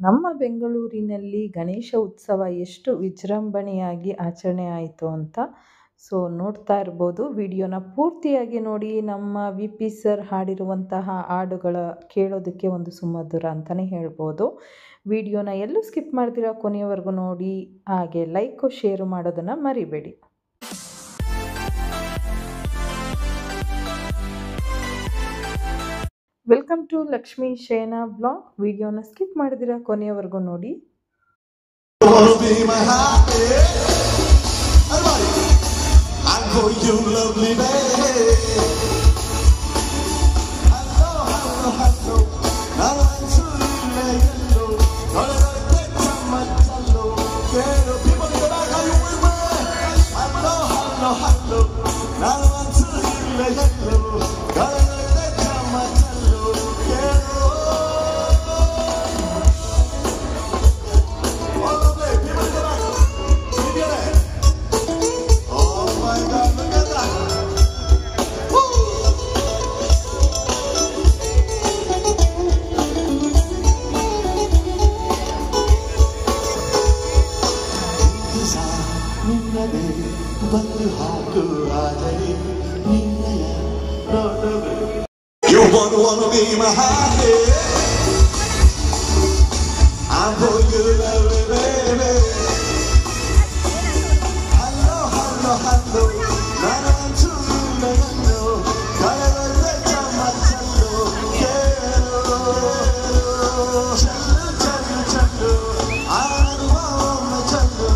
ನಮ್ಮ ಬೆಂಗಳೂರಿನಲ್ಲಿ ಗಣೇಶ ಉತ್ಸವ ಎಷ್ಟು ವಿಜೃಂಭಣೆಯಾಗಿ ಆಚರಣೆ ಆಯಿತು ಅಂತ ನೋಡ್ತಾ ಇರ್ಬೋದು. ವಿಡಿಯೋನ ಪೂರ್ತಿಯಾಗಿ ನೋಡಿ. ನಮ್ಮ ವಿ ಪಿ ಸರ್ ಹಾಡಿರುವಂತಹ ಹಾಡುಗಳ ಕೇಳೋದಕ್ಕೆ ಒಂದು ಸುಮಧುರ ಅಂತಲೇ ಹೇಳ್ಬೋದು. ವಿಡಿಯೋನ ಎಲ್ಲೂ ಸ್ಕಿಪ್ ಮಾಡ್ದಿರಾ ಕೊನೆಯವರೆಗೂ ನೋಡಿ. ಹಾಗೆ ಲೈಕ್ ಶೇರು ಮಾಡೋದನ್ನು ಮರಿಬೇಡಿ. Welcome to Lakshmi Shayana blog. ವಿಡಿಯೋನ ಸ್ಕಿಪ್ ಮಾಡಿದಿರಾ ಕೊನೆಯವರೆಗೂ ನೋಡಿ. You wanna be my happy? I'm for you, lovely baby. Hello, hello, hello. Nana chulu, nana. Kaya le chama chalo, kero. Chalo, chalo, chalo. Anu ama chalo.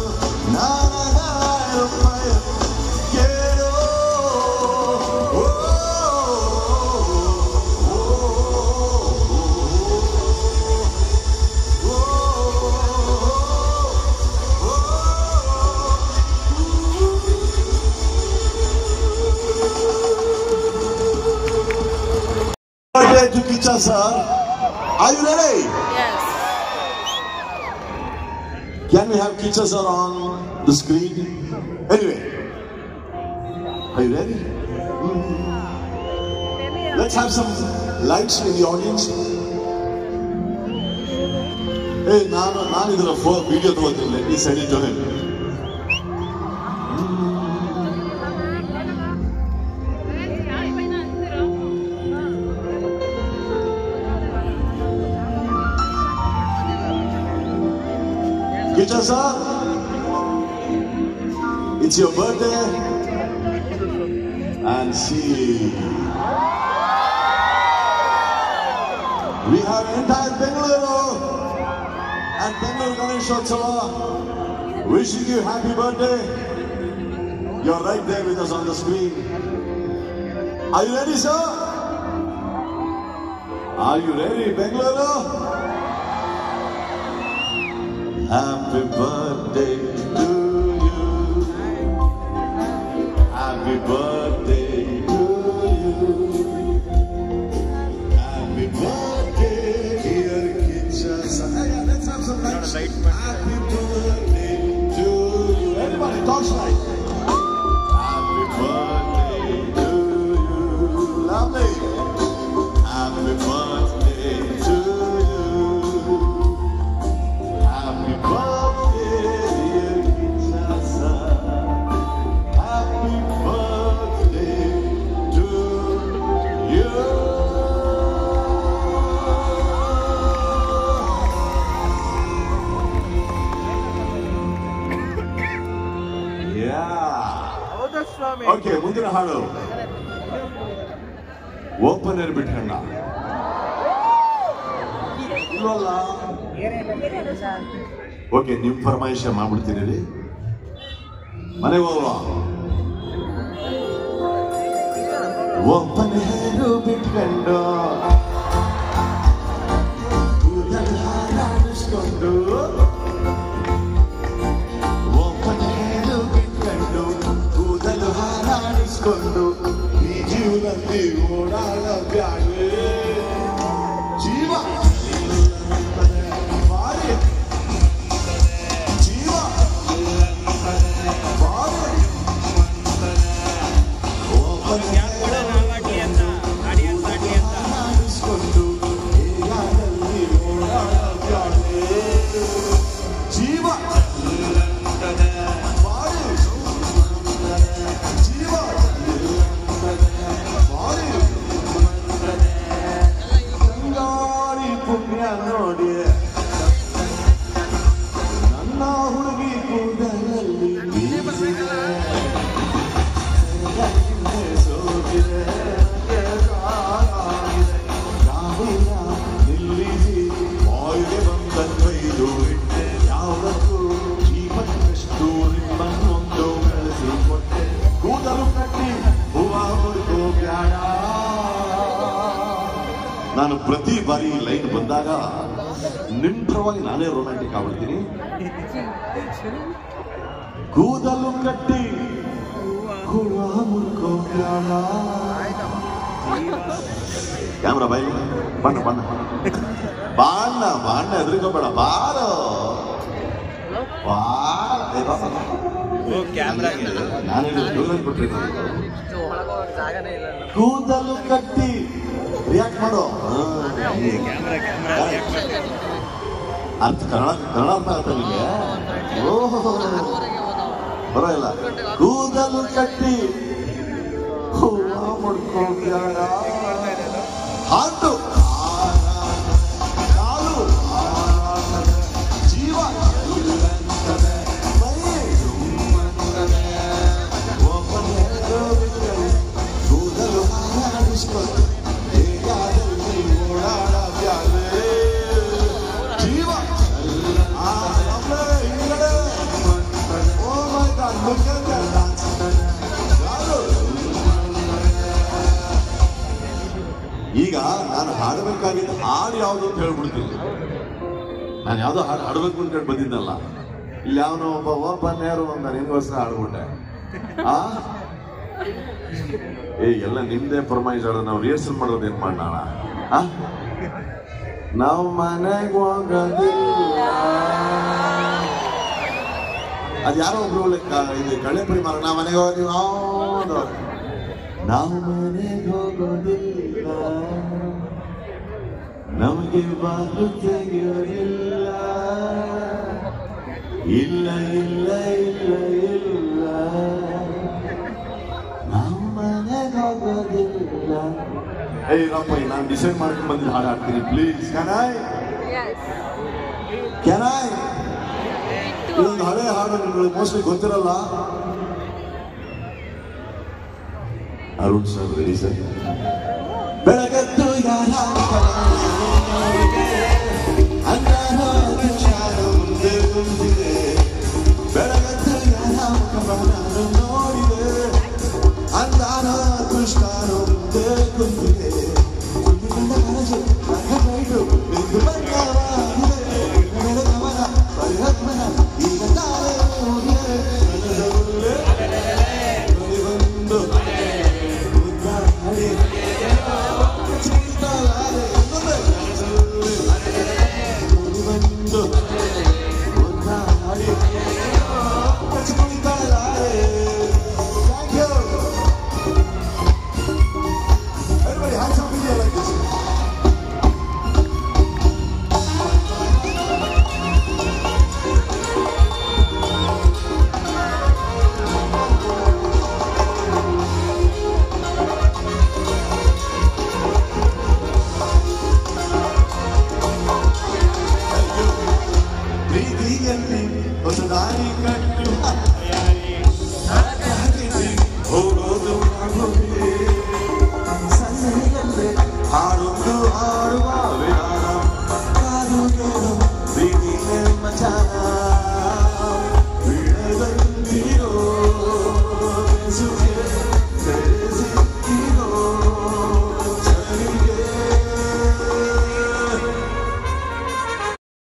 Nana nana paya, kero. To Kicha sir, are you ready? Yes. Can we have Kicha sir on the screen? Anyway, are you ready? Let's have some lights in the audience. Hey, Naan idhara video togolತೀನಿ. Let me send it to him. Kicha sir, it's your birthday, and see, we have entire Bengaluru and Bengaluru Ganeshotsava wishing you happy birthday. You're right there with us on the screen. Are you ready, sir? Are you ready, Bengaluru? Happy birthday to you. Happy birthday to you. Happy birthday, dear Kicha sir. Let's have some lights. Happy birthday to you. Everybody, torchlight. Happy birthday to you. Lovely. Happy birthday to you. Happy birthday, dear Kicha sir. Happy birthday to you. Yeah. Okay, ಮುಂದಿನ ಹಾಡು open air ಬಿಟ್ಟಣ್ಣ ಇಲ್ವಲ್ಲ. Okay, ನಿಮ್ ಫರ್ಮಾಯಿಷ ಮಾಡ್ಬಿಡ್ತೀನಿ ರೀ. ಮನೆಗೆ ಹೋಗುವ. Open ಏರು ಬಿಟ್ಕೊಂಡು ಕೂದಲು ಹಾರಾಡಿಸ್ಕೊಂಡು, ಓಪನ್ ಏರು ಬಿಟ್ಕೊಂಡು ಕೂದಲು ಹಾರಾಡಿಸ್ಕೊಂಡು ಈ ಜೀವನದಲ್ಲಿ ಓಡಾಡ ಬ್ಯಾಗೆ ಜೀವ ಪ್ರತಿ ಬಾರಿ ಲೈನ್ ಬಂದಾಗ ನಿಂಟ್ರವಾಗಿ ನಾನೇ ರೊಮ್ಯಾಂಟಿಕ್ ಆಗ್ಬಿಡ್ತೀನಿ. ಕೂದಲು ಕಟ್ಟಿ ಕ್ಯಾಮ್ರಾ ಬೈ ಬಣ್ಣ ಬಣ್ಣ ಬಾಣ ಬಾಣ ಎದುರುಕೋಬೇಡ ಬಾರೋ ಕೂದಲು ಕಟ್ಟಿ ರಿಯಾಕ್ಟ್ ಮಾಡೋ ಅರ್ಥ ಕನ್ನಡ ಅರ್ಥ ಆಗುತ್ತೆ ನಿಮಗೆ? ಓಹೋ ಬರೋಲ್ಲ. ಕೂದಲು ಕಟ್ಟಿ ಹೂವ ಮುಡ್ಕೊಂಡ್ಯಾಡ ಹಾಟು ಕಾಲು ಜೀವ ಕೂದಲು ಹಾಡಿಸ್ಕೊಂಡು ಜೀವ ಈಗ ನಾನು ಹಾಡಬೇಕಾಗಿದ್ದ ಹಾಡು ಯಾವುದು ಅಂತ ಹೇಳ್ಬಿಡ್ತೀನಿ. ನಾನು ಯಾವ್ದೋ ಹಾಡು ಹಾಡ್ಬೇಕು ಅಂತ ಹೇಳಿ ಬಂದಿದ್ದಲ್ಲ. ಇಲ್ಲಿ ಯಾವನೋ ಒಬ್ಬ ನೇರು ಒಂದು ನಿನ್ಗೋಸ್ಕರ ಹಾಡ್ಬಿಟ್ಟೆ. ಎಲ್ಲ ನಿಮ್ದೇ ಫರ್ಮಾಯಿಸ್ ಆಡೋದು. ನಾವು ರಿಹರ್ಸಲ್ ಮಾಡೋದು ಏನ್ ಮಾಡೋಣ? ನಾವು ಮನೆಗೆ ಹೋಗೋದಿಲ್ಲ. ಅದು ಯಾರೋ ಒಬ್ರು ಇದು ಕಳೆ ಪರಿಮಾಣ. ನಾವು ಮನೆಗೆ ಹೋಗಿ ನಾವು ಮನೆಗೆ ಹೋಗೋದಿಲ್ಲ, ನಮಗೆ ಬಾಗಿಲು ತೆಗೆಯೋದಿಲ್ಲ, ಇಲ್ಲ ಇಲ್ಲ ಇಲ್ಲ ಇಲ್ಲ, ನಾವು ಮನೆಗೆ ಹೋಗೋದಿಲ್ಲ. ರಪ್ಪ, ನಾನು ಡಿಸೈಡ್ ಮಾಡ್ಕೊಂಡು ಬಂದಿದ್ದು ಹಾಡು ಹಾಡ್ತೀನಿ. ಪ್ಲೀಸ್ ಕ್ಯಾನ್ ಐ ಇದೊಂದು ಹಳೆ ಹಾಡು ನಿಮ್ಗೆ ಮೋಸ್ಟ್ಲಿ ಗೊತ್ತಿರಲ್ಲ. Arun sir ready sir? ಬೆಳಗತ್ತು ಬೆಳಗತ್ತು ನೋಡಿದೆ ಅಂದಾನ ಕೃಷ್ಣನು ಕುಂತಿದೆ ಕನಸು ಈಗ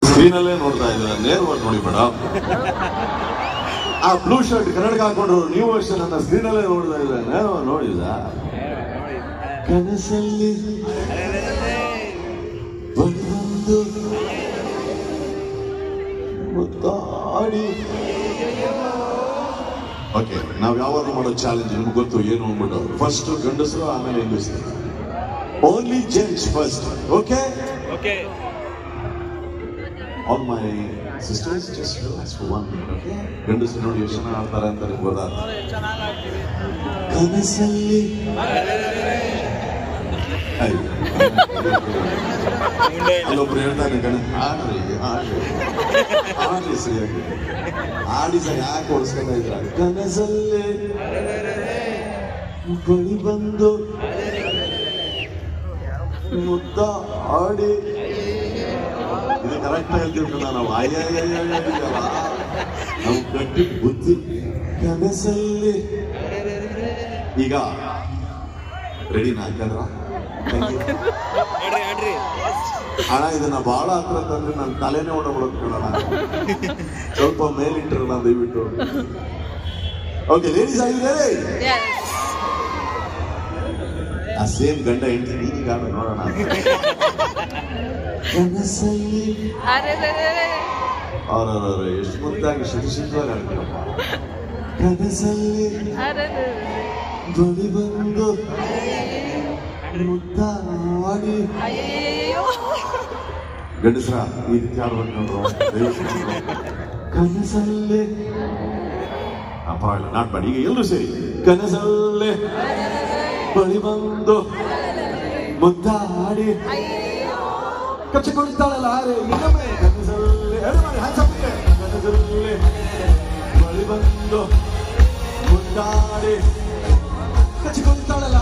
ಸ್ಕ್ರೀನಲ್ಲೇ ನೋಡ್ತಾ ಇದ್ದಾರೆ, ನೇರವಾಗಿ ನೋಡಿ ಮೇಡಮ್. ಆ ಬ್ಲೂ ಶರ್ಟ್ ಕನ್ನಡಕ ಹಾಕೊಂಡ್ರು ನೀವು ಅಷ್ಟೇ ನನ್ನ ಸ್ಕ್ರೀನಲ್ಲೇ ನೋಡ್ತಾ ಇದ್ದಾರೆ, ನೇರವಾಗಿ ನೋಡಿದ. ಕನಸಲ್ಲಿ ಬಂದು ಮುತ್ತಾಡಿ. ಓಕೆ, ನಾವ್ ಯಾವಾಗ ಮಾಡೋ ಚಾಲೆಂಜ್ ನಿಮ್ಗೆ ಗೊತ್ತು ಏನು ಅಂದ್ಬಿಟ್ಟು. ಫಸ್ಟ್ ಗಂಡಸರು, ಆಮೇಲೆ ಹೆಂಗಸರು. Only gents first. Okay okay. All my sisters, just relax for 1 minute, okay? ಗಂಡಸರು ನೋಡಿ ಎಷ್ಟು ಚೆನ್ನಾಗಿ ಆಡ್ತಾರೆ ಅಂತ ನಿಮ್ಗೆ ಗೊತ್ತಾಗ. ಕನಸಲ್ಲಿ ಅಲ್ಲೊಬ್ರು ಹೇಳ್ತಾನೆ, ಆಡ್ರಿ ಆಡ್ರಿ ಆಡ್ರಿ ಸರಿಯಾಗಿ ಆಡಿ ಸರ್, ಯಾಕೆ ಓಡಿಸ್ಕೊಂಡ ಇದ್ರ. ಕನಸಲ್ಲಿ ಬಳಿ ಬಂದು ಮುದ್ದ ಆಡಿ. ಇದು ಕರೆಕ್ಟ್ ಹೇಳ್ತಿರ್ತಾನ ನಾವು. ನಾವು ಗಟ್ಟಿ ಬುದ್ಧಿ. ಕನಸಲ್ಲಿ ಈಗ ರೆಡಿನಾ? ಯಾಕಂದ್ರ ಅಣ್ಣ ಇದನ್ನ ಬಹಳ ಹತ್ರ ತಂದ್ರೆ ನನ್ನ ತಲೆನೇ ಓಡಬಿಡೋದು ಕೇಳೋಣ. ಸ್ವಲ್ಪ ಮೇಲಿಟ್ಟಿರಲ್ಲ ದಯವಿಟ್ಟು. ಓಕೆ ಲೇಡೀಸ್ ಆಗಿದ್ದಾರೆ ಆ ಸೇಮ್ ಗಂಡ ಹೆಂಡತಿ ನೀನೀಗ ನೋಡೋಣ. ಅವ್ರವ್ರ ಎಷ್ಟು ಮುದ್ದಾಗಿ ಶಿಶುವಾಗಿ ಆಡ್ತೀರಪ್ಪ. ಕನಸಲ್ಲಿ ಬಳಿ ಬಂದು ಮುದ್ದಾಡಿ ಗಂಡಸ್ರ ಈ ರೀತಿ ಆಡ್ಬೇಕು ನೋಡ್ರು. ಕನಸಲ್ಲಿ ಪರವಾಗಿಲ್ಲ ನಾಟ್ಬೇಡಿ, ಈಗ ಎಲ್ಲರೂ ಸೇರಿ ಕನಸಲ್ಲೇ ಬಳಿ ಬಂದು ಮುದ್ದಾಡಿ ಕಚ್ಚಿಕೊಳ್ತಾಳಲ್ಲ ಇನ್ನೊಮ್ಮೆ ಕನಸಲ್ಲೇ ಕನಸಲ್ಲೇ ಬಳಿ ಬಂದು ಮುದ್ದಾಡಿ ಕಚ್ಚಿಕೊಳ್ತಾಳಲ್ಲ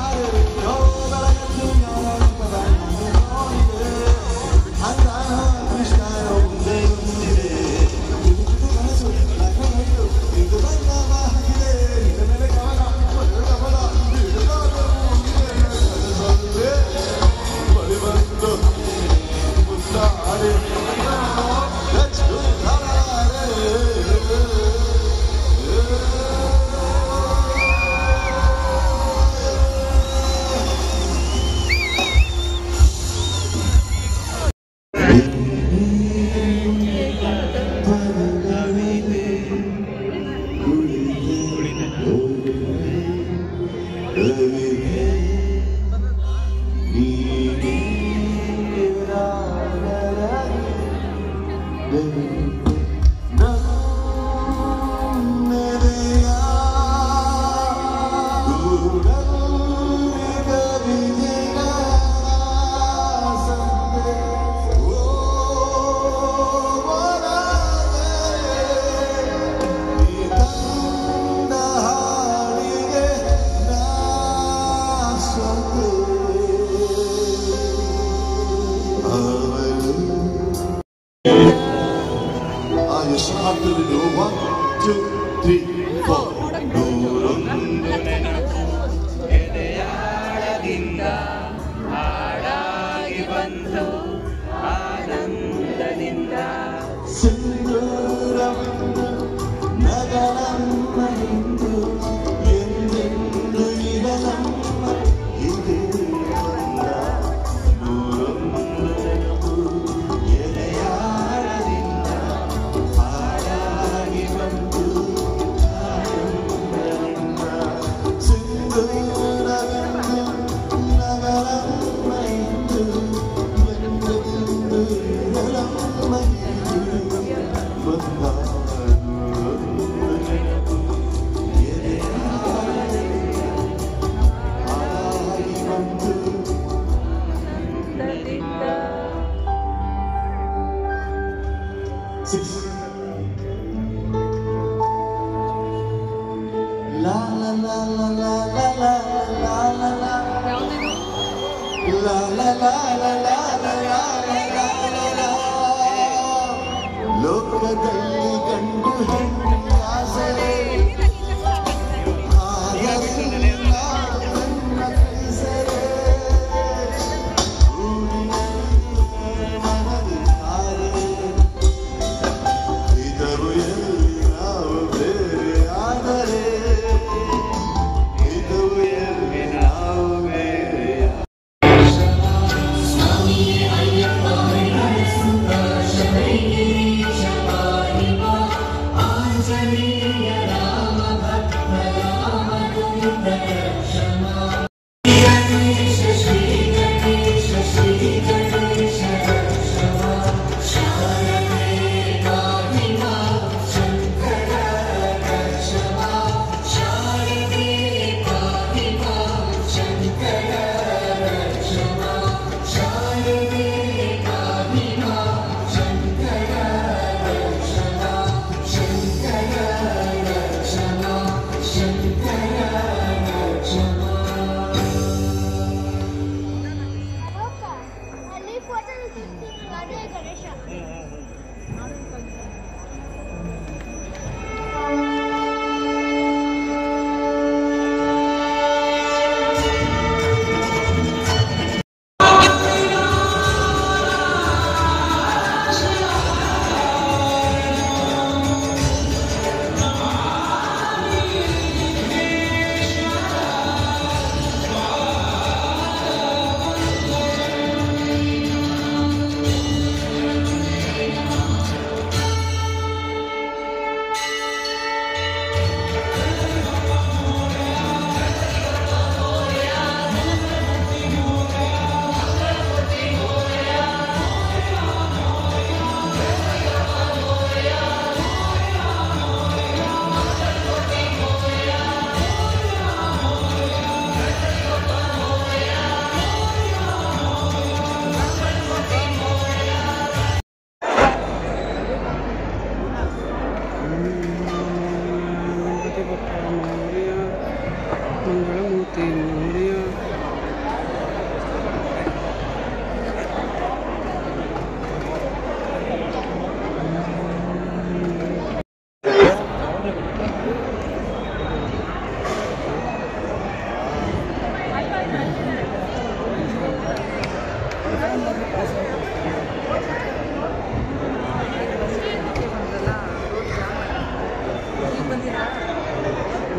ಲೋಕದಲ್ಲಿ ಕಂಡು I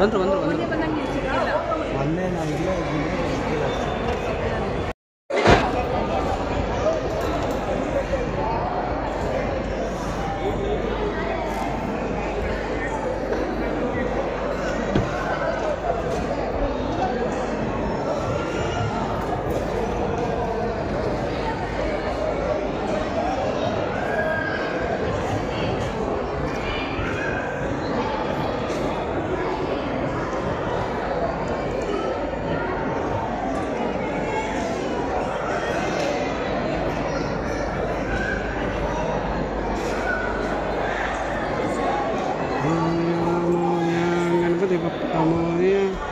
ಬಂದರು ಮೊನ್ನೆ ನಾವು ಇಲ್ಲೇ ಇದ್ದೀವಿ. गणपति बप्पा मोरया.